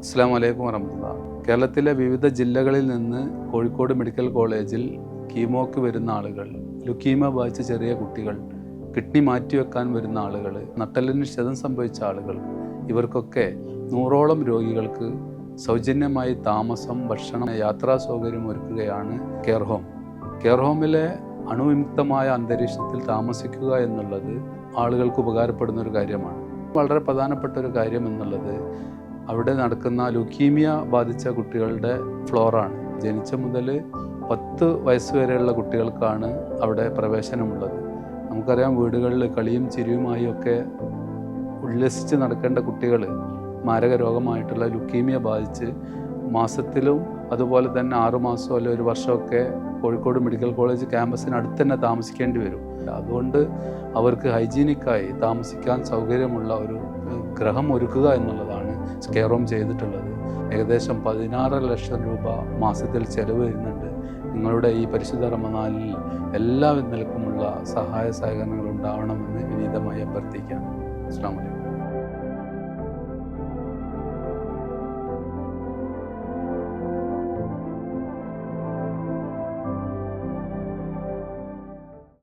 അസ്സലാമു അലൈക്കും വറഹ്മത്തുള്ളാഹി. കേരളത്തിലെ വിവിധ ജില്ലകളിൽ നിന്ന് കോഴിക്കോട് മെഡിക്കൽ കോളേജിൽ കീമോക്ക് വരുന്ന ആളുകൾ, ലുക്കീമ ബാധിച്ച ചെറിയ കുട്ടികൾ, കിഡ്നി മാറ്റിവെക്കാൻ വരുന്ന ആളുകൾ, നട്ടെല്ലിന് ക്ഷതം സംഭവിച്ച ആളുകൾ, ഇവർക്കൊക്കെ 100ഓളം രോഗികൾക്ക് സൗജന്യമായി താമസം, ഭക്ഷണം, യാത്രാ സൗകര്യം ഒരുക്കുകയാണ് കെയർ ഹോം. കെയർ ഹോമിലെ അണുവിമുക്തമായ അന്തരീക്ഷത്തിൽ താമസിക്കുക എന്നുള്ളത് ആളുകൾക്ക് ഉപകാരപ്പെടുന്ന ഒരു കാര്യമാണ്. വളരെ പ്രധാനപ്പെട്ട ഒരു കാര്യം എന്നുള്ളത് അവിടെ നടക്കുന്ന ലുക്കീമിയ ബാധിച്ച കുട്ടികളുടെ ഫ്ലോറാണ്. ജനിച്ച മുതൽ 10 വയസ്സ് വരെയുള്ള കുട്ടികൾക്കാണ് അവിടെ പ്രവേശനമുള്ളത്. നമുക്കറിയാം, വീടുകളിൽ കളിയും ചിരിയുമായി ഒക്കെ ഉല്ലസിച്ച് നടക്കേണ്ട കുട്ടികൾ മാരക രോഗമായിട്ടുള്ള ലുക്കീമിയ ബാധിച്ച് മാസത്തിലും അതുപോലെ തന്നെ 6 മാസമോ അല്ലെങ്കിൽ 1 വർഷമൊക്കെ കോഴിക്കോട് മെഡിക്കൽ കോളേജ് ക്യാമ്പസിനടുത്ത് തന്നെ താമസിക്കേണ്ടി വരും. അതുകൊണ്ട് അവർക്ക് ഹൈജീനിക്കായി താമസിക്കാൻ സൗകര്യമുള്ള ഒരു ഗൃഹം ഒരുക്കുക എന്നുള്ളതാണ് കെയർ ഹോം ചെയ്തിട്ടുള്ളത്. ഏകദേശം 16 ലക്ഷം രൂപ മാസത്തിൽ ചെലവ് വരുന്നുണ്ട്. നിങ്ങളുടെ ഈ പരിശുദ്ധ റമദാനിൽ എല്ലാ നിലക്കുമുള്ള സഹായ സഹകരണങ്ങൾ ഉണ്ടാവണമെന്ന് വിനീതമായി അഭ്യർത്ഥിക്കാം. അസ്സലാമു അലൈക്കും.